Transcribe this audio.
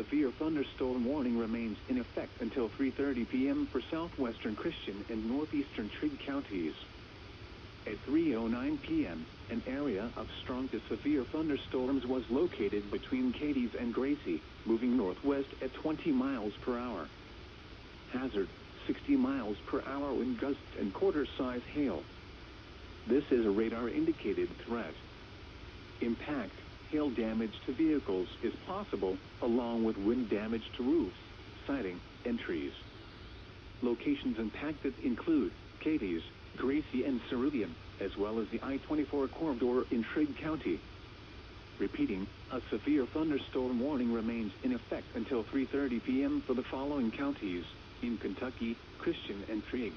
severe thunderstorm warning remains in effect until 3:30 p.m. for southwestern Christian and northeastern Trigg counties. At 3:09 p.m., an area of strong to severe thunderstorms was located between Cadiz and Gracie, moving northwest at 20 miles per hour. Hazard, 60 miles per hour wind gusts and quarter-size hail. This is a radar-indicated threat. Impact, hail damage to vehicles is possible, along with wind damage to roofs, siding, and trees. Locations impacted include Cadiz, Gracie, and Cerulean, as well as the I-24 corridor in Trigg County. Repeating, a severe thunderstorm warning remains in effect until 3:30 p.m. for the following counties in Kentucky, Christian, and Trigg.